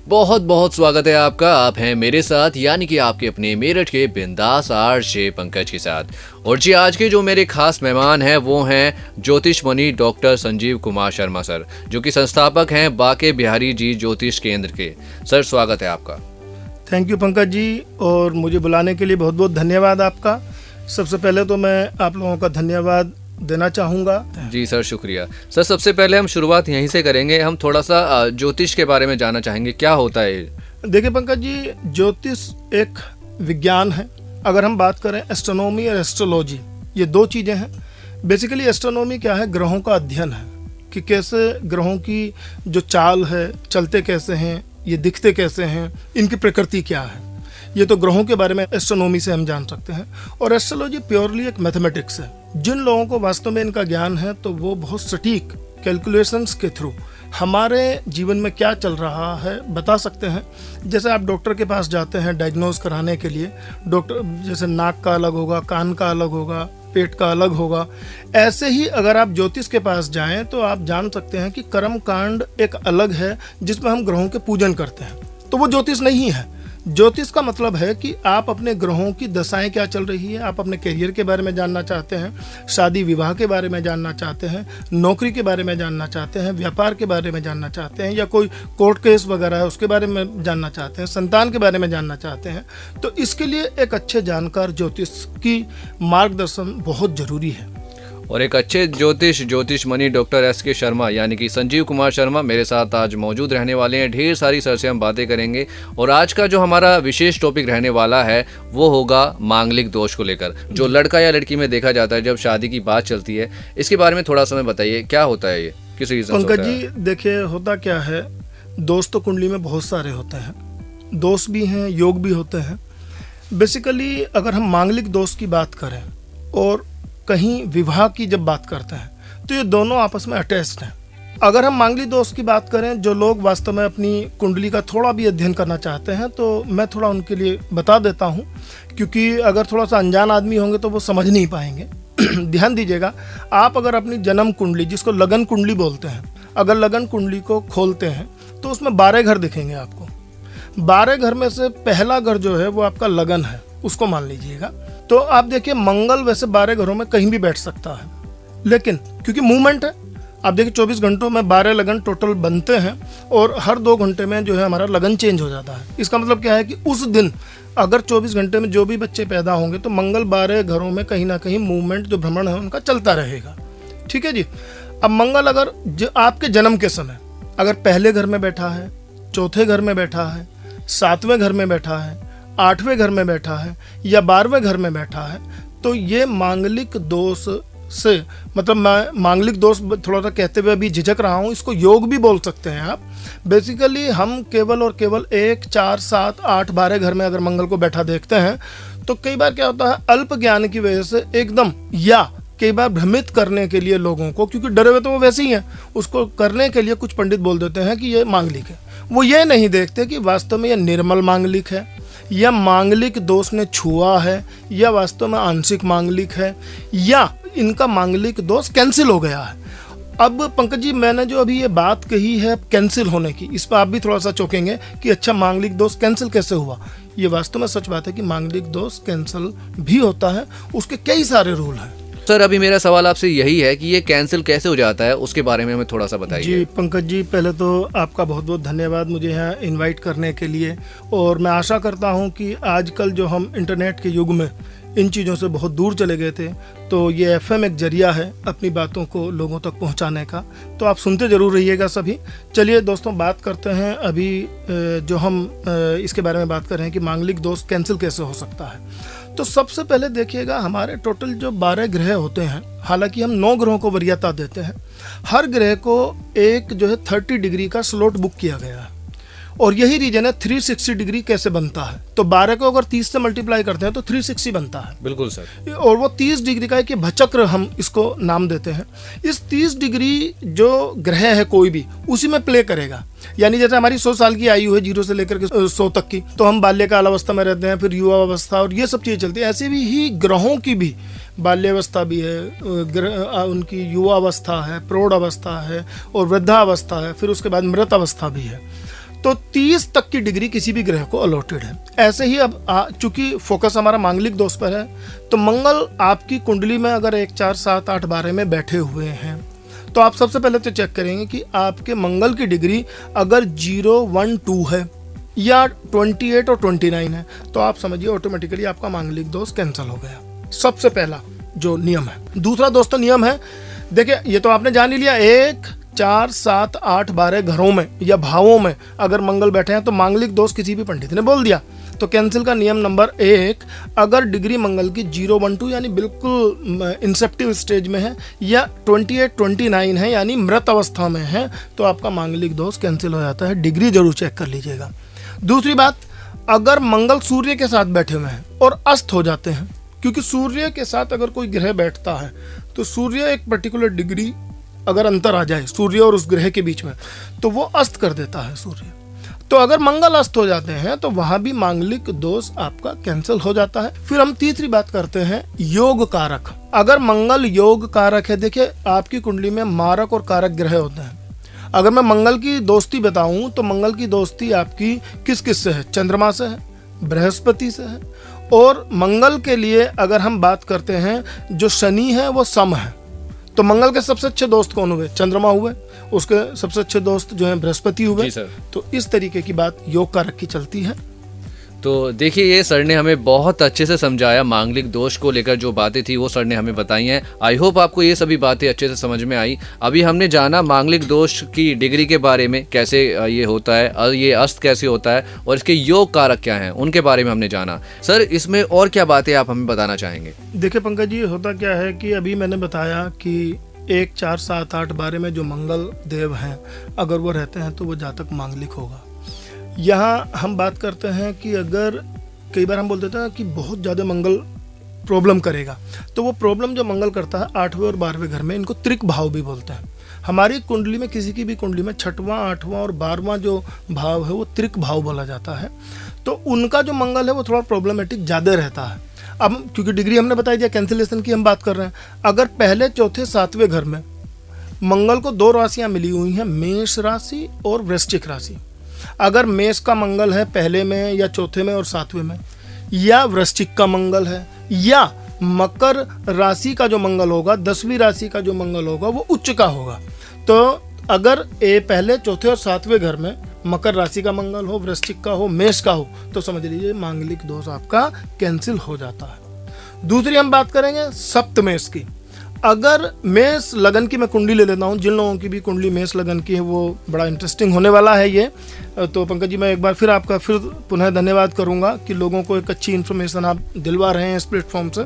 बहुत बहुत स्वागत है आपका। आप हैं मेरे साथ यानी कि आपके अपने मेरठ के बिंदास आरजे पंकज के साथ। और जी आज के जो मेरे खास मेहमान हैं वो हैं ज्योतिष मणि डॉक्टर संजीव कुमार शर्मा सर, जो कि संस्थापक हैं बाके बिहारी जी ज्योतिष केंद्र के। सर स्वागत है आपका। थैंक यू पंकज जी, और मुझे बुलाने के लिए बहुत बहुत धन्यवाद आपका। सबसे पहले तो मैं आप लोगों का धन्यवाद देना चाहूँगा। जी सर शुक्रिया। सर सबसे पहले हम शुरुआत यहीं से करेंगे। हम थोड़ा सा ज्योतिष के बारे में जानना चाहेंगे, क्या होता है ये? देखिए पंकज जी, ज्योतिष एक विज्ञान है। अगर हम बात करें एस्ट्रोनॉमी और एस्ट्रोलॉजी, ये दो चीज़ें हैं। बेसिकली एस्ट्रोनॉमी क्या है? ग्रहों का अध्ययन है कि कैसे ग्रहों की जो चाल है, चलते कैसे हैं, ये दिखते कैसे हैं, इनकी प्रकृति क्या है, ये तो ग्रहों के बारे में एस्ट्रोनॉमी से हम जान सकते हैं। और एस्ट्रोलॉजी प्योरली एक मैथमेटिक्स है। जिन लोगों को वास्तव में इनका ज्ञान है तो वो बहुत सटीक कैलकुलेशंस के थ्रू हमारे जीवन में क्या चल रहा है बता सकते हैं। जैसे आप डॉक्टर के पास जाते हैं डायग्नोज कराने के लिए, डॉक्टर जैसे नाक का अलग होगा, कान का अलग होगा, पेट का अलग होगा, ऐसे ही अगर आप ज्योतिष के पास जाएं तो आप जान सकते हैं कि कर्म कांड एक अलग है जिसमें हम ग्रहों के पूजन करते हैं। तो वो ज्योतिष नहीं है। ज्योतिष का मतलब है कि आप अपने ग्रहों की दशाएं क्या चल रही है, आप अपने करियर के बारे में जानना चाहते हैं, शादी विवाह के बारे में जानना चाहते हैं, नौकरी के बारे में जानना चाहते हैं, व्यापार के बारे में जानना चाहते हैं, या कोई कोर्ट केस वगैरह है उसके बारे में जानना चाहते हैं, संतान के बारे में जानना चाहते हैं, तो इसके लिए एक अच्छे जानकार ज्योतिष की मार्गदर्शन बहुत जरूरी है। और एक अच्छे ज्योतिष मणि डॉक्टर एस.के. शर्मा यानी कि संजीव कुमार शर्मा मेरे साथ आज मौजूद रहने वाले हैं। ढेर सारी सर से हम बातें करेंगे और आज का जो हमारा विशेष टॉपिक रहने वाला है वो होगा मांगलिक दोष को लेकर, जो लड़का या लड़की में देखा जाता है जब शादी की बात चलती है। इसके बारे में थोड़ा समय बताइए, क्या होता है ये, किस रीजन से होता है? पंकज जी देखिए, होता क्या है, दोष तो कुंडली में बहुत सारे होते हैं, दोष भी हैं, योग भी होते हैं। बेसिकली अगर हम मांगलिक दोष की बात करें और कहीं विवाह की जब बात करते हैं तो ये दोनों आपस में अटैच्ड हैं। अगर हम मांगलिक दोष की बात करें, जो लोग वास्तव में अपनी कुंडली का थोड़ा भी अध्ययन करना चाहते हैं तो मैं थोड़ा उनके लिए बता देता हूं, क्योंकि अगर थोड़ा सा अनजान आदमी होंगे तो वो समझ नहीं पाएंगे। ध्यान दीजिएगा, आप अगर अपनी जन्म कुंडली, जिसको लगन कुंडली बोलते हैं, अगर लगन कुंडली को खोलते हैं तो उसमें 12 घर दिखेंगे आपको। 12 घर में से पहला घर जो है वो आपका लगन है, उसको मान लीजिएगा। तो आप देखिए, मंगल वैसे 12 घरों में कहीं भी बैठ सकता है, लेकिन क्योंकि मूवमेंट है, आप देखिए 24 घंटों में 12 लगन टोटल बनते हैं और हर 2 घंटे में जो है हमारा लगन चेंज हो जाता है। इसका मतलब क्या है कि उस दिन अगर 24 घंटे में जो भी बच्चे पैदा होंगे तो मंगल 12 घरों में कहीं ना कहीं मूवमेंट, जो भ्रमण है उनका चलता रहेगा। ठीक है जी। अब मंगल अगर आपके जन्म के समय अगर पहले घर में बैठा है, चौथे घर में बैठा है, 7वें घर में बैठा है, 8वें घर में बैठा है या 12वें घर में बैठा है, तो ये मांगलिक दोष से, मतलब मैं मांगलिक दोष थोड़ा सा कहते हुए अभी झिझक रहा हूँ, इसको योग भी बोल सकते हैं आप। बेसिकली हम केवल और केवल 1, 4, 7, 8, 12 घर में अगर मंगल को बैठा देखते हैं तो कई बार क्या होता है, अल्प ज्ञान की वजह से एकदम, या कई बार भ्रमित करने के लिए लोगों को, क्योंकि डरे हुए तो वो वैसे ही हैं, उसको करने के लिए कुछ पंडित बोल देते हैं कि ये मांगलिक है। वो ये नहीं देखते कि वास्तव में ये निर्मल मांगलिक है, या मांगलिक दोष ने छुआ है, या वास्तव में आंशिक मांगलिक है, या इनका मांगलिक दोष कैंसिल हो गया है। अब पंकज जी, मैंने जो अभी ये बात कही है कैंसिल होने की, इस पर आप भी थोड़ा सा चौंकेंगे कि अच्छा मांगलिक दोष कैंसिल कैसे हुआ। ये वास्तव में सच बात है कि मांगलिक दोष कैंसिल भी होता है, उसके कई सारे रूल हैं। सर अभी मेरा सवाल आपसे यही है कि ये कैंसिल कैसे हो जाता है, उसके बारे में हमें थोड़ा सा बताइए। जी पंकज जी, पहले तो आपका बहुत बहुत धन्यवाद मुझे यहाँ इनवाइट करने के लिए। और मैं आशा करता हूँ कि आजकल जो हम इंटरनेट के युग में इन चीज़ों से बहुत दूर चले गए थे, तो ये FM एक जरिया है अपनी बातों को लोगों तक पहुँचाने का, तो आप सुनते ज़रूर रहिएगा सभी। चलिए दोस्तों, बात करते हैं अभी जो हम इसके बारे में बात कर रहे हैं कि मांगलिक दोष कैंसिल कैसे हो सकता है। तो सबसे पहले देखिएगा, हमारे टोटल जो 12 ग्रह होते हैं, हालांकि हम 9 ग्रहों को वरीयता देते हैं, हर ग्रह को एक जो है 30 डिग्री का स्लॉट बुक किया गया है। और यही रीजन है 360 डिग्री कैसे बनता है। तो 12 को अगर 30 से मल्टीप्लाई करते हैं तो 360 बनता है। बिल्कुल सर। और वो 30 डिग्री का एक भचक्र हम इसको नाम देते हैं। इस 30 डिग्री जो ग्रह है कोई भी, उसी में प्ले करेगा। यानी जैसे हमारी 100 साल की आयु है, 0 से लेकर के 100 तक की, तो हम बाल्यकाल अवस्था में रहते हैं, फिर युवा अवस्था और ये सब चीज़ें चलती है। ऐसे भी ही ग्रहों की भी बाल्यावस्था भी है, उनकी युवा अवस्था है, प्रौढ़ अवस्था है और वृद्धावस्था है, फिर उसके बाद मृत अवस्था भी है। तो 30 तक की डिग्री किसी भी ग्रह को अलॉटेड है। ऐसे ही अब चूंकि फोकस हमारा मांगलिक दोष पर है, तो मंगल आपकी कुंडली में अगर 1, 4, 7, 8, 12 में बैठे हुए हैं, तो आप सबसे पहले तो चेक करेंगे कि आपके मंगल की डिग्री अगर 0, 1, 2 है या 28 और 29 है, तो आप समझिए ऑटोमेटिकली आपका मांगलिक दोष कैंसिल हो गया। सबसे पहला जो नियम है। दूसरा दोस्तों नियम है, देखिए ये तो आपने जान ही लिया, 1, 4, 7, 8, 12 घरों में या भावों में अगर मंगल बैठे हैं तो मांगलिक दोष किसी भी पंडित ने बोल दिया। तो कैंसिल का नियम नंबर 1, अगर डिग्री मंगल की 0, 1, 2 यानी बिल्कुल इंसेप्टिव स्टेज में है या 28, 29 है यानी मृत अवस्था में है, तो आपका मांगलिक दोष कैंसिल हो जाता है। डिग्री जरूर चेक कर लीजिएगा। दूसरी बात, अगर मंगल सूर्य के साथ बैठे हुए हैं और अस्त हो जाते हैं, क्योंकि सूर्य के साथ अगर कोई ग्रह बैठता है तो सूर्य एक पर्टिकुलर डिग्री अगर अंतर आ जाए सूर्य और उस ग्रह के बीच में, तो वो अस्त कर देता है सूर्य। तो अगर मंगल अस्त हो जाते हैं तो वहां भी मांगलिक दोष आपका कैंसिल हो जाता है। फिर हम तीसरी बात करते हैं योग कारक। अगर मंगल योग कारक है, देखिए आपकी कुंडली में मारक और कारक ग्रह होते हैं। अगर मैं मंगल की दोस्ती बताऊं तो मंगल की दोस्ती आपकी किस किस से है? चंद्रमा से है, बृहस्पति से है, और मंगल के लिए अगर हम बात करते हैं जो शनि है वो सम है। तो मंगल के सबसे अच्छे दोस्त कौन हुए? चंद्रमा हुए, उसके सबसे अच्छे दोस्त जो हैं बृहस्पति हुए। तो इस तरीके की बात योग कारक की चलती है। तो देखिए ये सर ने हमें बहुत अच्छे से समझाया, मांगलिक दोष को लेकर जो बातें थी वो सर ने हमें बताई हैं। आई होप आपको ये सभी बातें अच्छे से समझ में आई। अभी हमने जाना मांगलिक दोष की डिग्री के बारे में, कैसे ये होता है, ये अस्त कैसे होता है और इसके योग कारक क्या हैं, उनके बारे में हमने जाना। सर इसमें और क्या बातें आप हमें बताना चाहेंगे? देखिए पंकज जी, होता क्या है कि अभी मैंने बताया कि 1, 4, 7, 8, 12 में जो मंगल देव हैं अगर वो रहते हैं तो वो जातक मांगलिक होगा। यहाँ हम बात करते हैं कि अगर कई बार हम बोल देते हैं कि बहुत ज़्यादा मंगल प्रॉब्लम करेगा, तो वो प्रॉब्लम जो मंगल करता है 8वें और 12वें घर में, इनको त्रिक भाव भी बोलते हैं। हमारी कुंडली में, किसी की भी कुंडली में 6वां, 8वां और 12वां जो भाव है वो त्रिक भाव बोला जाता है। तो उनका जो मंगल है वो थोड़ा प्रॉब्लमेटिक ज़्यादा रहता है। अब क्योंकि डिग्री हमने बता दिया, कैंसिलेशन की हम बात कर रहे हैं। अगर पहले, चौथे, 7वें घर में मंगल को 2 राशियाँ मिली हुई हैं, मेष राशि और वृश्चिक राशि। अगर मेष का मंगल है पहले में या चौथे में और 7वें में, या वृश्चिक का मंगल है, या मकर राशि का जो मंगल होगा, 10वीं राशि का जो मंगल होगा वो उच्च का होगा। तो अगर पहले, चौथे और 7वें घर में मकर राशि का मंगल हो, वृश्चिक का हो, मेष का हो, तो समझ लीजिए मांगलिक दोष आपका कैंसिल हो जाता है। दूसरी हम बात करेंगे सप्तमेष की। अगर मेष लगन की मैं कुंडली ले लेता हूँ, जिन लोगों की भी कुंडली मेष लगन की है वो बड़ा इंटरेस्टिंग होने वाला है ये। तो पंकज जी मैं एक बार फिर आपका पुनः धन्यवाद करूँगा कि लोगों को एक अच्छी इन्फॉर्मेशन आप दिलवा रहे हैं इस प्लेटफॉर्म से।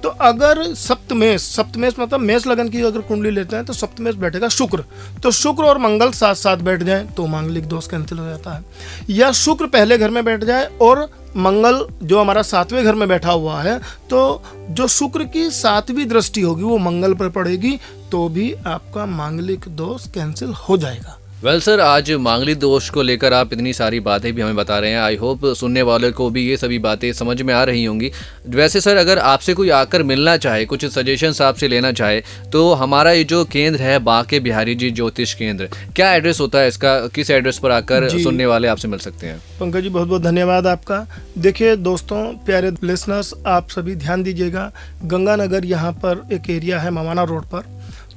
तो अगर सप्तमेष मतलब मेष लगन की अगर कुंडली लेते हैं तो सप्तमेष बैठेगा शुक्र। तो शुक्र और मंगल साथ साथ बैठ जाए तो मांगलिक दोष कैंसिल हो जाता है। या शुक्र पहले घर में बैठ जाए और मंगल जो हमारा 7वें घर में बैठा हुआ है, तो जो शुक्र की 7वीं दृष्टि होगी वो मंगल पर पड़ेगी, तो भी आपका मांगलिक दोष कैंसिल हो जाएगा। वेल सर, आज मांगलिक दोष को लेकर आप इतनी सारी बातें भी हमें बता रहे हैं। आई होप सुनने वाले को भी ये सभी बातें समझ में आ रही होंगी। वैसे सर, अगर आपसे कोई आकर मिलना चाहे, कुछ सजेशंस आपसे लेना चाहे, तो हमारा ये जो केंद्र है बांके बिहारी जी ज्योतिष केंद्र, क्या एड्रेस होता है इसका? किस एड्रेस पर आकर सुनने वाले आपसे मिल सकते हैं? पंकज जी बहुत बहुत धन्यवाद आपका। देखिए दोस्तों, प्यारे लिसनर्स, आप सभी ध्यान दीजिएगा, गंगानगर यहाँ पर एक एरिया है मवाना रोड पर,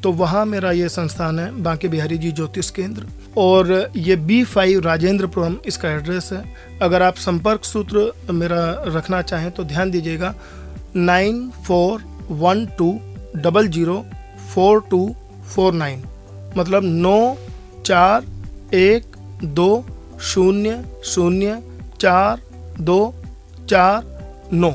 तो वहाँ मेरा ये संस्थान है बांके बिहारी जी ज्योतिष केंद्र, और ये B5 राजेंद्रपुरम इसका एड्रेस है। अगर आप संपर्क सूत्र मेरा रखना चाहें तो ध्यान दीजिएगा 9412004249, मतलब 9412004249।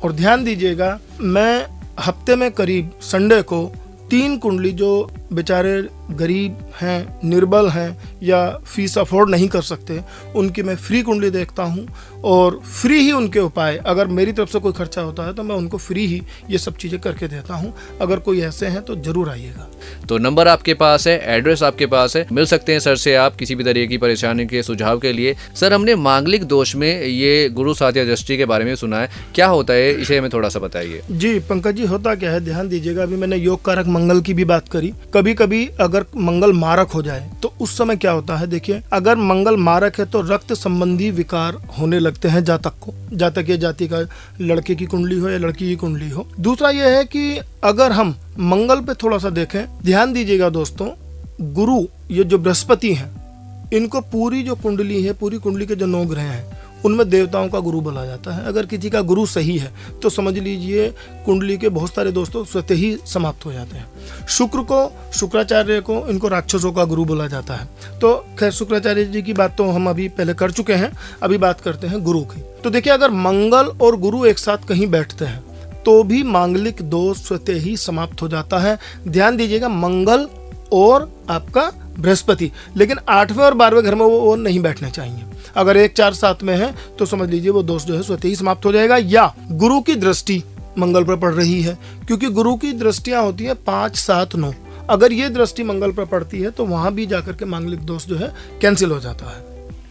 और ध्यान दीजिएगा, मैं हफ्ते में करीब संडे को 3 कुंडली जो बेचारे गरीब हैं, निर्बल हैं या फीस अफोर्ड नहीं कर सकते, उनकी मैं फ्री कुंडली देखता हूं और फ्री ही उनके उपाय, अगर मेरी तरफ से कोई खर्चा होता है तो मैं उनको फ्री ही ये सब चीज़ें करके देता हूं। अगर कोई ऐसे हैं तो ज़रूर आइएगा। तो नंबर आपके पास है, एड्रेस आपके पास है, मिल सकते हैं सर से आप किसी भी तरह की परेशानी के सुझाव के लिए। सर, हमने मांगलिक दोष में ये गुरु साध्या दृष्टि के बारे में सुना है, क्या होता है इसे हमें थोड़ा सा बताइए। जी पंकज जी, होता क्या है, ध्यान दीजिएगा, अभी मैंने योग कारक मंगल की भी बात करी। कभी कभी अगर मंगल मारक हो जाए तो उस समय क्या होता है, देखिए अगर मंगल मारक है तो रक्त संबंधी विकार होने लगते हैं जातक को, जातक या जाति का, लड़के की कुंडली हो या लड़की की कुंडली हो। दूसरा यह है कि अगर हम मंगल पे थोड़ा सा देखें, ध्यान दीजिएगा दोस्तों, गुरु ये जो बृहस्पति हैं, इनको पूरी जो कुंडली है, पूरी कुंडली के जो 9 ग्रह हैं उनमें देवताओं का गुरु बोला जाता है। अगर किसी का गुरु सही है तो समझ लीजिए कुंडली के बहुत सारे दोस्तों स्वतः ही समाप्त हो जाते हैं। शुक्र को, शुक्राचार्य को, इनको राक्षसों का गुरु बोला जाता है। तो खैर शुक्राचार्य जी की बात तो हम अभी पहले कर चुके हैं, अभी बात करते हैं गुरु की। तो देखिए अगर मंगल और गुरु एक साथ कहीं बैठते हैं तो भी मांगलिक दोष स्वतः ही समाप्त हो जाता है। ध्यान दीजिएगा, मंगल और आपका बृहस्पति, लेकिन 8वें और 12वें घर में वो नहीं बैठने चाहिए। अगर 1, 4, 7 में है तो समझ लीजिए वो दोष जो है स्वतः ही समाप्त हो जाएगा। या गुरु की दृष्टि मंगल पर पड़ रही है, क्योंकि गुरु की दृष्टियां होती है 5, 7, 9। अगर ये दृष्टि मंगल पर पड़ती है तो वहां भी जाकर के मांगलिक दोष जो है कैंसिल हो जाता है।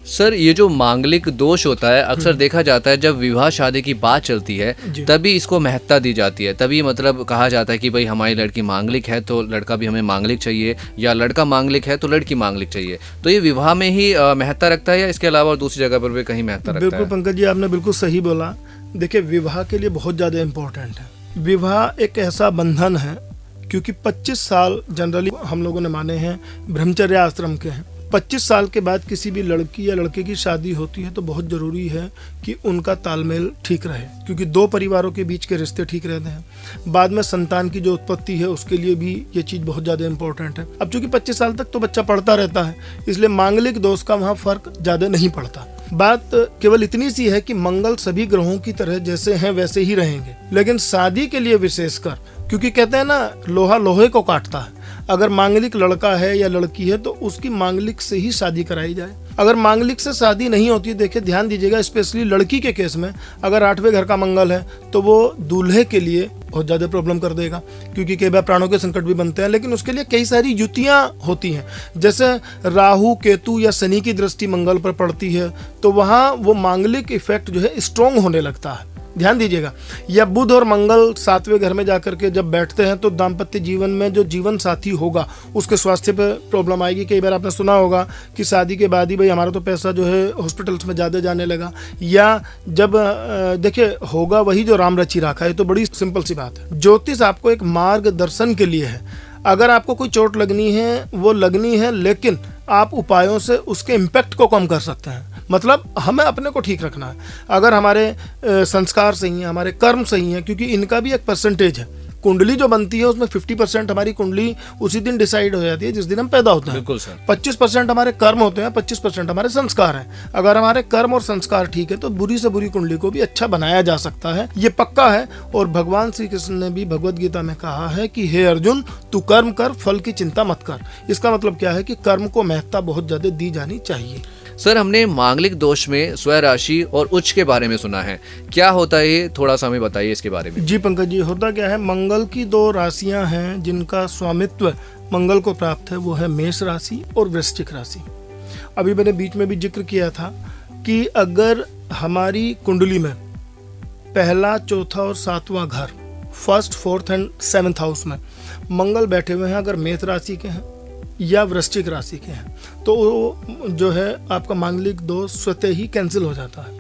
सर ये जो मांगलिक दोष होता है अक्सर देखा जाता है जब विवाह शादी की बात चलती है तभी इसको महत्ता दी जाती है, तभी मतलब कहा जाता है कि भाई हमारी लड़की मांगलिक है तो लड़का भी हमें मांगलिक चाहिए, या लड़का मांगलिक है तो लड़की मांगलिक चाहिए। तो ये विवाह में ही महत्ता रखता है या इसके अलावा और दूसरी जगह पर भी कहीं महत्ता रखता है? बिल्कुल पंकज जी, आपने बिल्कुल सही बोला। देखिए विवाह के लिए बहुत ज़्यादा इम्पोर्टेंट है। विवाह एक ऐसा बंधन है, क्योंकि 25 साल जनरली हम लोगों ने माने हैं ब्रह्मचर्य आश्रम के हैं। 25 साल के बाद किसी भी लड़की या लड़के की शादी होती है तो बहुत ज़रूरी है कि उनका तालमेल ठीक रहे, क्योंकि 2 परिवारों के बीच के रिश्ते ठीक रहते हैं। बाद में संतान की जो उत्पत्ति है उसके लिए भी ये चीज़ बहुत ज़्यादा इंपॉर्टेंट है। अब चूंकि 25 साल तक तो बच्चा पढ़ता रहता है, इसलिए मांगलिक दोष का वहाँ फर्क ज़्यादा नहीं पड़ता। बात केवल इतनी सी है कि मंगल सभी ग्रहों की तरह जैसे हैं वैसे ही रहेंगे, लेकिन शादी के लिए विशेषकर, क्योंकि कहते हैं ना लोहा लोहे को काटता है, अगर मांगलिक लड़का है या लड़की है तो उसकी मांगलिक से ही शादी कराई जाए। अगर मांगलिक से शादी नहीं होती, देखिए ध्यान दीजिएगा, स्पेशली लड़की के केस में अगर 8वें घर का मंगल है तो वो दूल्हे के लिए बहुत ज़्यादा प्रॉब्लम कर देगा, क्योंकि कई बार प्राणों के संकट भी बनते हैं। लेकिन उसके लिए कई सारी युतियाँ होती हैं, जैसे राहु, केतु या शनि की दृष्टि मंगल पर पड़ती है तो वहाँ वो मांगलिक इफेक्ट जो है स्ट्रॉन्ग होने लगता है। ध्यान दीजिएगा, या बुध और मंगल 7वें घर में जाकर के जब बैठते हैं तो दाम्पत्य जीवन में जो जीवन साथी होगा उसके स्वास्थ्य पे प्रॉब्लम आएगी। कई बार आपने सुना होगा कि शादी के बाद ही भाई हमारा तो पैसा जो है हॉस्पिटल्स में ज़्यादा जाने लगा, या जब देखिए होगा वही जो राम रची राखा है। तो बड़ी सिंपल सी बात है, ज्योतिष आपको एक मार्गदर्शन के लिए है। अगर आपको कोई चोट लगनी है वो लगनी है, लेकिन आप उपायों से उसके इम्पैक्ट को कम कर सकते हैं। मतलब हमें अपने को ठीक रखना है। अगर हमारे संस्कार सही हैं, हमारे कर्म सही हैं, क्योंकि इनका भी एक परसेंटेज है। कुंडली जो बनती है उसमें 50% हमारी कुंडली उसी दिन डिसाइड हो जाती है जिस दिन हम पैदा होते हैं। बिल्कुल सर। 25% हमारे कर्म होते हैं, 25% हमारे संस्कार हैं। अगर हमारे कर्म और संस्कार ठीक है तो बुरी से बुरी कुंडली को भी अच्छा बनाया जा सकता है, ये पक्का है। और भगवान श्री कृष्ण ने भी भगवद गीता में कहा है कि हे अर्जुन, तू कर्म कर, फल की चिंता मत कर। इसका मतलब क्या है कि कर्म को महत्ता बहुत ज्यादा दी जानी चाहिए। सर हमने मांगलिक दोष में स्वराशि और उच्च के बारे में सुना है, क्या होता है ये, थोड़ा सा हमें बताइए इसके बारे में। जी पंकज जी, होता क्या है, मंगल की 2 राशियां हैं जिनका स्वामित्व मंगल को प्राप्त है, वो है मेष राशि और वृश्चिक राशि। अभी मैंने बीच में भी जिक्र किया था कि अगर हमारी कुंडली में पहला, चौथा और 7वां घर, 1st, 4th and 7th house में मंगल बैठे हुए हैं, अगर मेष राशि के हैं या वृश्चिक राशि के हैं, तो जो है आपका मांगलिक दोष स्वतः ही कैंसिल हो जाता है।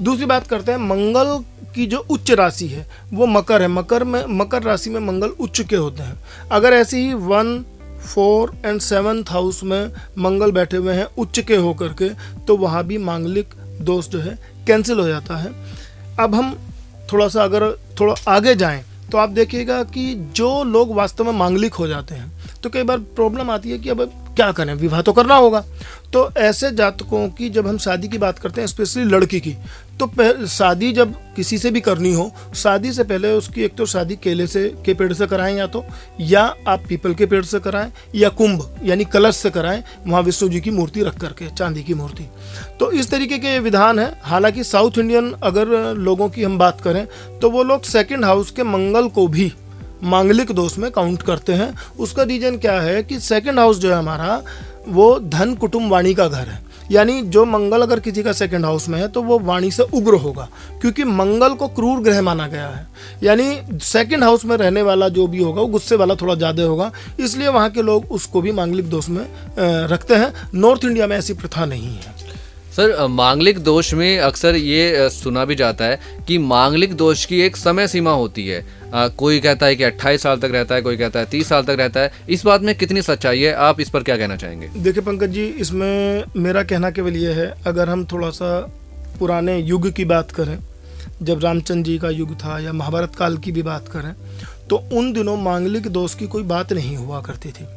दूसरी बात करते हैं, मंगल की जो उच्च राशि है वो मकर है। मकर राशि में मंगल उच्च के होते हैं। अगर ऐसे ही 1, 4 एंड 7th हाउस में मंगल बैठे हुए हैं उच्च के होकर के, तो वहाँ भी मांगलिक दोष जो है कैंसिल हो जाता है। अब हम थोड़ा आगे जाएं तो आप देखिएगा कि जो लोग वास्तव में मांगलिक हो जाते हैं तो कई बार प्रॉब्लम आती है कि अब क्या करें, विवाह तो करना होगा। तो ऐसे जातकों की जब हम शादी की बात करते हैं, स्पेशली लड़की की, तो शादी जब किसी से भी करनी हो, शादी से पहले उसकी एक तो शादी केले के पेड़ से कराएं, या आप पीपल के पेड़ से कराएं, या कुंभ यानी कलश से कराएं, वहाँ विष्णु जी की मूर्ति रख करके, चांदी की मूर्ति। तो इस तरीके के विधान है। हालांकि साउथ इंडियन अगर लोगों की हम बात करें तो वो लोग 2nd हाउस के मंगल को भी मांगलिक दोष में काउंट करते हैं। उसका रीजन क्या है कि 2nd हाउस जो है हमारा, वो धन कुटुंब वाणी का घर है। यानी जो मंगल अगर किसी का सेकंड हाउस में है तो वो वाणी से उग्र होगा, क्योंकि मंगल को क्रूर ग्रह माना गया है। यानी सेकंड हाउस में रहने वाला जो भी होगा वो गुस्से वाला थोड़ा ज़्यादा होगा, इसलिए वहाँ के लोग उसको भी मांगलिक दोष में रखते हैं। नॉर्थ इंडिया में ऐसी प्रथा नहीं है। सर, मांगलिक दोष में अक्सर ये सुना भी जाता है कि मांगलिक दोष की एक समय सीमा होती है। कोई कहता है कि 28 साल तक रहता है, कोई कहता है 30 साल तक रहता है। इस बात में कितनी सच्चाई है, आप इस पर क्या कहना चाहेंगे? देखिए पंकज जी, इसमें मेरा कहना केवल ये है, अगर हम थोड़ा सा पुराने युग की बात करें, जब रामचंद्र जी का युग था या महाभारत काल की भी बात करें, तो उन दिनों मांगलिक दोष की कोई बात नहीं हुआ करती थी।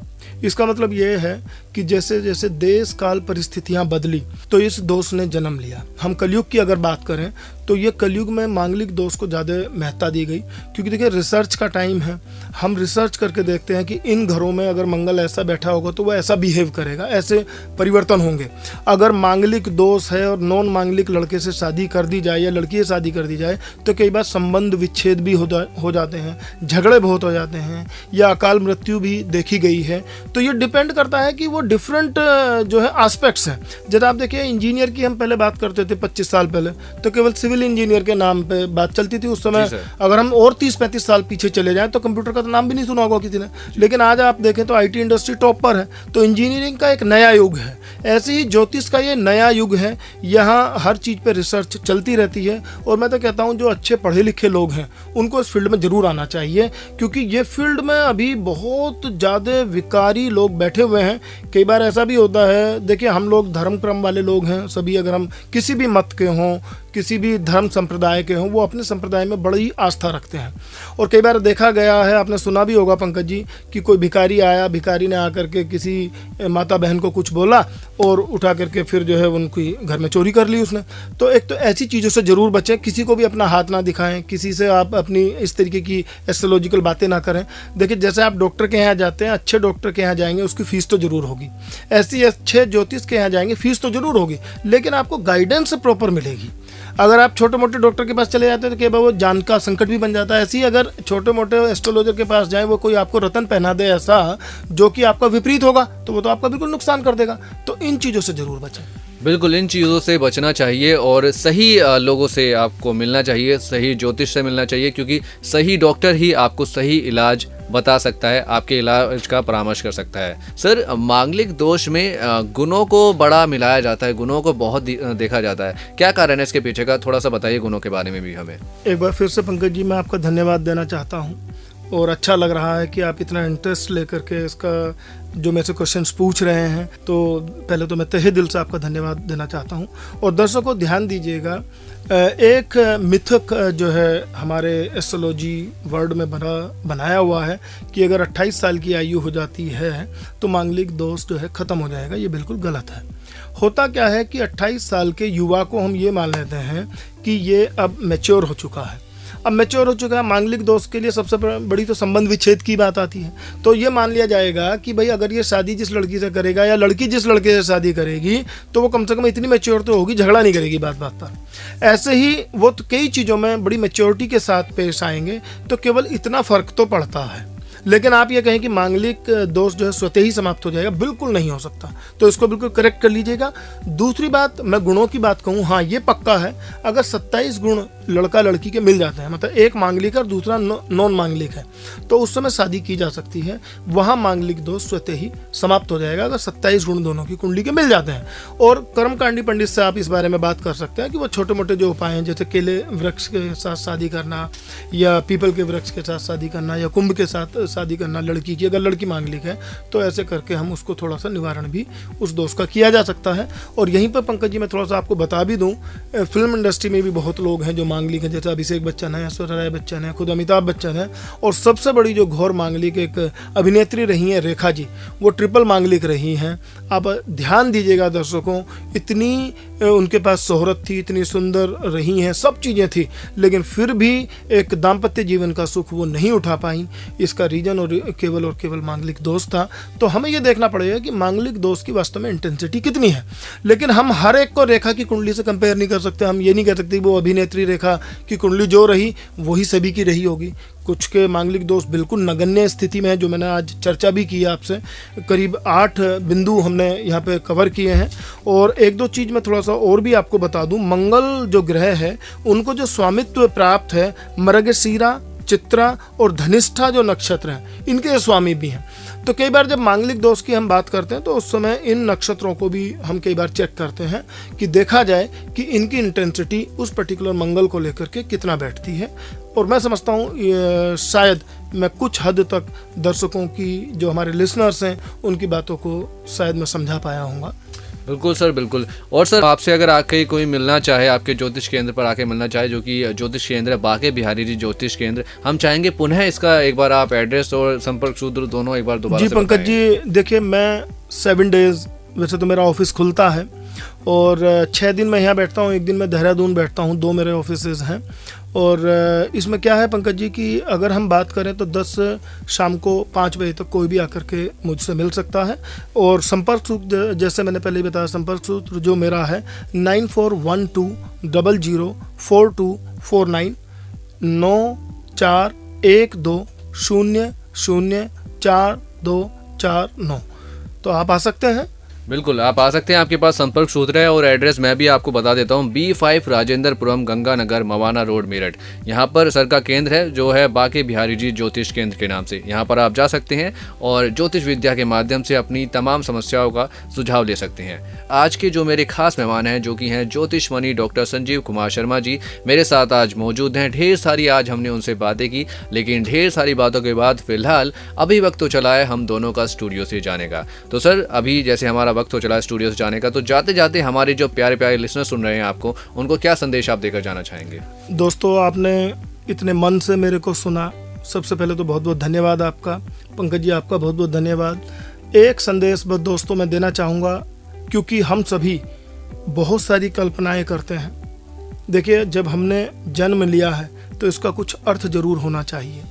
इसका मतलब ये है कि जैसे जैसे देश काल परिस्थितियां बदली तो इस दोष ने जन्म लिया। हम कलयुग की अगर बात करें तो ये कलयुग में मांगलिक दोष को ज़्यादा महत्ता दी गई, क्योंकि देखिए रिसर्च का टाइम है। हम रिसर्च करके देखते हैं कि इन घरों में अगर मंगल ऐसा बैठा होगा तो वो ऐसा बिहेव करेगा, ऐसे परिवर्तन होंगे। अगर मांगलिक दोष है और नॉन मांगलिक लड़के से शादी कर दी जाए या लड़की से शादी कर दी जाए तो कई बार संबंध विच्छेद भी हो जाते हैं, झगड़े बहुत हो जाते हैं या अकाल मृत्यु भी देखी गई है। तो ये डिपेंड करता है कि वो डिफरेंट जो है एस्पेक्ट्स हैं। जैसे आप देखिए इंजीनियर की हम पहले बात करते थे 25 साल पहले, तो केवल सिविल इंजीनियर के नाम पे बात चलती थी उस समय। अगर हम और 30-35 साल पीछे चले जाएं तो कंप्यूटर का तो नाम भी नहीं सुना होगा किसी ने। लेकिन आज आप देखें तो आईटी इंडस्ट्री टॉप पर है। तो इंजीनियरिंग का एक नया युग है, ऐसे ही ज्योतिष का ये नया युग है। यहाँ हर चीज़ पे रिसर्च चलती रहती है और मैं तो कहता हूँ जो अच्छे पढ़े लिखे लोग हैं उनको इस फील्ड में ज़रूर आना चाहिए, क्योंकि ये फील्ड में अभी बहुत ज़्यादा विकारी लोग बैठे हुए हैं। कई बार ऐसा भी होता है, देखिए हम लोग धर्म क्रम वाले लोग हैं सभी, अगर हम किसी भी मत के हों, किसी भी धर्म संप्रदाय के हों, वो अपने संप्रदाय में बड़ी आस्था रखते हैं। और कई बार देखा गया है, आपने सुना भी होगा पंकज जी, कि कोई भिखारी आया, भिखारी ने आकर के किसी माता बहन को कुछ बोला और उठा करके फिर जो है उनकी घर में चोरी कर ली उसने। तो एक तो ऐसी चीज़ों से ज़रूर बचें, किसी को भी अपना हाथ ना दिखाएं, किसी से आप अपनी इस तरीके की एस्ट्रोलॉजिकल बातें ना करें। देखिए जैसे आप डॉक्टर के यहाँ जाते हैं, अच्छे डॉक्टर के यहाँ जाएंगे उसकी फ़ीस तो ज़रूर होगी, ऐसी अच्छे ज्योतिष के यहाँ जाएंगे फ़ीस तो ज़रूर होगी, लेकिन आपको गाइडेंस प्रॉपर मिलेगी। अगर आप छोटे मोटे डॉक्टर के पास चले जाते हैं तो कई बार वो जान का संकट भी बन जाता है। ऐसे ही अगर छोटे मोटे एस्ट्रोलॉजर के पास जाएं, वो कोई आपको रतन पहना दे ऐसा जो कि आपका विपरीत होगा, तो वो तो आपका बिल्कुल नुकसान कर देगा। तो इन चीज़ों से ज़रूर बचें। बिल्कुल, इन चीज़ों से बचना चाहिए और सही लोगों से आपको मिलना चाहिए, सही ज्योतिष से मिलना चाहिए, क्योंकि सही डॉक्टर ही आपको सही इलाज बता सकता है, आपके इलाज का परामर्श कर सकता है। सर, मांगलिक दोष में गुणों को बड़ा मिलाया जाता है, गुणों को बहुत देखा जाता है, क्या कारण है इसके पीछे का? थोड़ा सा बताइए गुणों के बारे में भी हमें। एक बार फिर से पंकज जी मैं आपका धन्यवाद देना चाहता हूँ और अच्छा लग रहा है कि आप इतना इंटरेस्ट लेकर के इसका जो मेरे से क्वेश्चंस पूछ रहे हैं, तो पहले तो मैं तहे दिल से आपका धन्यवाद देना चाहता हूं। और दर्शकों ध्यान दीजिएगा, एक मिथक जो है हमारे एस्ट्रोलॉजी वर्ल्ड में बनाया हुआ है कि अगर 28 साल की आयु हो जाती है तो मांगलिक दोष जो है ख़त्म हो जाएगा। ये बिल्कुल गलत है। होता क्या है कि 28 साल के युवा को हम ये मान लेते हैं कि ये अब मैच्योर हो चुका है, अब मैच्योर हो चुका है। मांगलिक दोष के लिए सबसे बड़ी तो संबंध विच्छेद की बात आती है। तो ये मान लिया जाएगा कि भाई अगर ये शादी जिस लड़की से करेगा या लड़की जिस लड़के से शादी करेगी तो वो कम से कम इतनी मैच्योर तो होगी, झगड़ा नहीं करेगी बात बात पर। ऐसे ही वो तो कई चीज़ों में बड़ी मैच्योरिटी के साथ पेश आएंगे, तो केवल इतना फ़र्क तो पड़ता है। लेकिन आप ये कहें कि मांगलिक दोष जो है स्वतः ही समाप्त हो जाएगा, बिल्कुल नहीं हो सकता। तो इसको बिल्कुल करेक्ट कर लीजिएगा। दूसरी बात, मैं गुणों की बात कहूँ, हाँ ये पक्का है, अगर 27 गुण लड़का लड़की के मिल जाते हैं, मतलब एक मांगलिक और दूसरा नॉन मांगलिक है, तो उस समय शादी की जा सकती है। वहाँ मांगलिक दोष स्वतः ही समाप्त हो जाएगा अगर 27 गुण दोनों की कुंडली के मिल जाते हैं। और कर्मकांडी पंडित से आप इस बारे में बात कर सकते हैं कि वो छोटे मोटे जो उपाय हैं, जैसे केले वृक्ष के साथ शादी करना या पीपल के वृक्ष के साथ शादी करना या कुंभ के साथ शादी करना लड़की की, अगर लड़की मांगलिक है तो ऐसे करके हम उसको थोड़ा सा निवारण भी उस दोष का किया जा सकता है। और यहीं पर पंकज जी मैं थोड़ा सा आपको बता भी दूं, फिल्म इंडस्ट्री में भी बहुत लोग हैं जो मांगलिक हैं, जैसे अभिषेक बच्चन है, ऐश्वर्या राय बच्चन है, खुद अमिताभ बच्चन है। और सबसे बड़ी जो घोर मांगलिक एक अभिनेत्री रही हैं रेखा जी, वो ट्रिपल मांगलिक रही हैं। आप ध्यान दीजिएगा दर्शकों, इतनी उनके पास शोहरत थी, इतनी सुंदर रही हैं, सब चीज़ें थी, लेकिन फिर भी एक दाम्पत्य जीवन का सुख वो नहीं उठा पाई। इसका रीजन रीजन और केवल मांगलिक दोष था। तो हमें ये देखना पड़ेगा कि मांगलिक दोष की वास्तव में इंटेंसिटी कितनी है। लेकिन हम हर एक को रेखा की कुंडली से कंपेयर नहीं कर सकते। हम ये नहीं कह सकते वो अभिनेत्री रेखा की कुंडली जो रही वही सभी की रही होगी। कुछ के मांगलिक दोष बिल्कुल नगण्य स्थिति में है, जो मैंने आज चर्चा भी की है आपसे। करीब 8 बिंदु हमने यहाँ पे कवर किए हैं। और एक दो चीज़ मैं थोड़ा सा और भी आपको बता दूं। मंगल जो ग्रह है उनको जो स्वामित्व प्राप्त है मृगशीरा, चित्रा और धनिष्ठा जो नक्षत्र हैं इनके स्वामी भी हैं। तो कई बार जब मांगलिक दोष की हम बात करते हैं तो उस समय इन नक्षत्रों को भी हम कई बार चेक करते हैं कि देखा जाए कि इनकी इंटेंसिटी उस पर्टिकुलर मंगल को लेकर के कितना बैठती है। और मैं समझता हूँ शायद मैं कुछ हद तक दर्शकों की, जो हमारे लिसनर्स हैं, उनकी बातों को शायद मैं समझा पाया हूँगा। बिल्कुल सर, बिल्कुल। और सर आपसे अगर आके कोई मिलना चाहे, आपके ज्योतिष केंद्र पर आके मिलना चाहे, जो कि ज्योतिष केंद्र है बाके बिहारी जी ज्योतिष केंद्र, हम चाहेंगे पुनः इसका एक बार आप एड्रेस और संपर्क सूत्र दोनों एक बार दोबारा जी पंकज जी, देखिए मैं 7 डेज वैसे तो मेरा ऑफिस खुलता है और 6 दिन मैं यहाँ बैठता हूँ, 1 दिन मैं देहरादून बैठता हूँ, 2 मेरे ऑफिसेज हैं। और इसमें क्या है पंकज जी कि अगर हम बात करें तो 10 शाम को 5 बजे तक कोई भी आकर के मुझसे मिल सकता है। और संपर्क सूत्र जैसे मैंने पहले ही बताया, संपर्क सूत्र जो मेरा है 9412004249 9412004249। तो आप आ सकते हैं। बिल्कुल आप आ सकते हैं। आपके पास संपर्क सूत्र है और एड्रेस मैं भी आपको बता देता हूँ। B5 राजेंद्रपुरम गंगानगर मवाना रोड मेरठ, यहाँ पर सर का केंद्र है जो है बाके बिहारी जी ज्योतिष केंद्र के नाम से। यहाँ पर आप जा सकते हैं और ज्योतिष विद्या के माध्यम से अपनी तमाम समस्याओं का सुझाव ले सकते हैं। आज के जो मेरे खास मेहमान हैं जो कि हैं ज्योतिष मणि डॉक्टर संजीव कुमार शर्मा जी, मेरे साथ आज मौजूद हैं। ढेर सारी आज हमने उनसे बातें की, लेकिन ढेर सारी बातों के बाद फिलहाल अभी वक्त तो चला है हम दोनों का स्टूडियो से जाने का। तो सर अभी जैसे हमारा वक्त हो चला है स्टूडियो से जाने का, तो जाते जाते हमारे जो प्यारे प्यारे लिसनर सुन रहे हैं आपको, उनको क्या संदेश आप देकर जाना चाहेंगे? दोस्तों, आपने इतने मन से मेरे को सुना, सबसे पहले तो बहुत बहुत धन्यवाद आपका। पंकज जी आपका बहुत बहुत धन्यवाद। एक संदेश बस दोस्तों मैं देना चाहूँगा, क्योंकि हम सभी बहुत सारी कल्पनाएं करते हैं। देखिए, जब हमने जन्म लिया है तो इसका कुछ अर्थ जरूर होना चाहिए।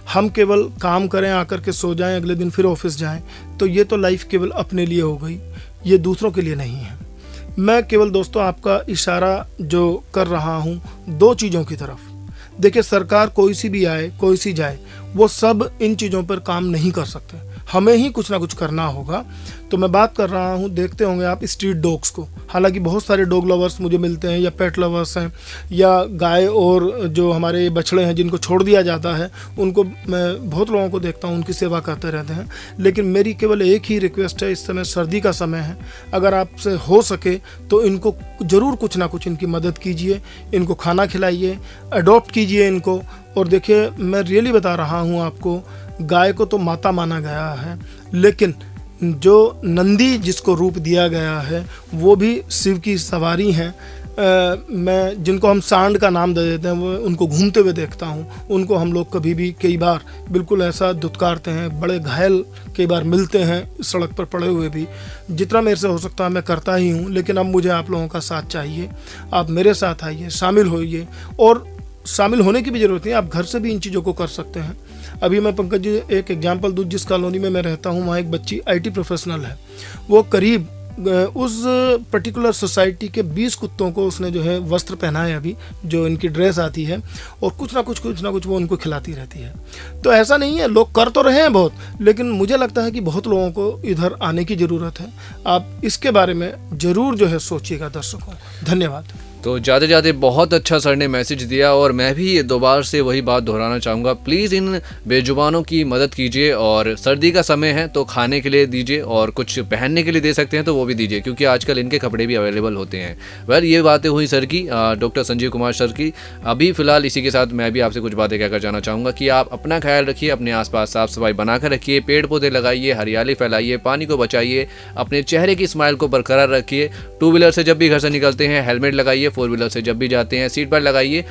हम केवल काम करें, आकर के सो जाएं, अगले दिन फिर ऑफिस जाएं, तो ये तो लाइफ केवल अपने लिए हो गई, ये दूसरों के लिए नहीं है। मैं केवल दोस्तों आपका इशारा जो कर रहा हूँ 2 चीज़ों की तरफ। देखिए, सरकार कोई सी भी आए, कोई सी जाए, वो सब इन चीज़ों पर काम नहीं कर सकते, हमें ही कुछ ना कुछ करना होगा। तो मैं बात कर रहा हूँ, देखते होंगे आप स्ट्रीट डॉग्स को। हालांकि बहुत सारे डॉग लवर्स मुझे मिलते हैं, या पेट लवर्स हैं, या गाय और जो हमारे बछड़े हैं जिनको छोड़ दिया जाता है, उनको मैं बहुत लोगों को देखता हूँ, उनकी सेवा करते रहते हैं। लेकिन मेरी केवल एक ही रिक्वेस्ट है, इस समय सर्दी का समय है, अगर आपसे हो सके तो इनको ज़रूर कुछ ना कुछ इनकी मदद कीजिए, इनको खाना खिलाइए, अडॉप्ट कीजिए इनको। और देखिए, मैं रियली बता रहा हूँ आपको, गाय को तो माता माना गया है, लेकिन जो नंदी जिसको रूप दिया गया है वो भी शिव की सवारी हैं। मैं जिनको हम सांड का नाम दे देते हैं, वो उनको घूमते हुए देखता हूँ, उनको हम लोग कभी भी कई बार बिल्कुल ऐसा धुतकारते हैं, बड़े घायल कई बार मिलते हैं सड़क पर पड़े हुए भी। जितना मेरे से हो सकता है मैं करता ही हूँ, लेकिन अब मुझे आप लोगों का साथ चाहिए। आप मेरे साथ आइए, शामिल होइए, और शामिल होने की भी ज़रूरत नहीं, आप घर से भी इन चीज़ों को कर सकते हैं। अभी मैं पंकज जी एक एग्जांपल दूँ, जिस कॉलोनी में मैं रहता हूँ वहाँ एक बच्ची IT प्रोफेशनल है। वो करीब उस पर्टिकुलर सोसाइटी के 20 कुत्तों को उसने जो है वस्त्र पहना है, अभी जो इनकी ड्रेस आती है, और कुछ ना कुछ वो उनको खिलाती रहती है। तो ऐसा नहीं है, लोग कर तो रहे हैं बहुत, लेकिन मुझे लगता है कि बहुत लोगों को इधर आने की ज़रूरत है। आप इसके बारे में ज़रूर जो है सोचिएगा दर्शकों। धन्यवाद। तो जाते जाते बहुत अच्छा सर ने मैसेज दिया, और मैं भी दोबारा से वही बात दोहराना चाहूँगा, प्लीज़ इन बेजुबानों की मदद कीजिए। और सर्दी का समय है तो खाने के लिए दीजिए, और कुछ पहनने के लिए दे सकते हैं तो वो भी दीजिए, क्योंकि आजकल इनके कपड़े भी अवेलेबल होते हैं। वेल, ये बातें हुई सर की, डॉक्टर संजीव कुमार सर की। अभी फ़िलहाल इसी के साथ मैं भी आपसे कुछ बातें कहकर जाना चाहूँगा कि आप अपना ख्याल रखिए, अपने आसपास साफ़ सफाई बनाकर रखिए, पेड़ पौधे लगाइए, हरियाली फैलाइए, पानी को बचाइए, अपने चेहरे की स्माइल को बरकरार रखिए। 2 व्हीलर से जब भी घर से निकलते हैं हेलमेट लगाइए, 4 व्हीलर से जब भी जाते हैं सीट बेल्ट लगाइए।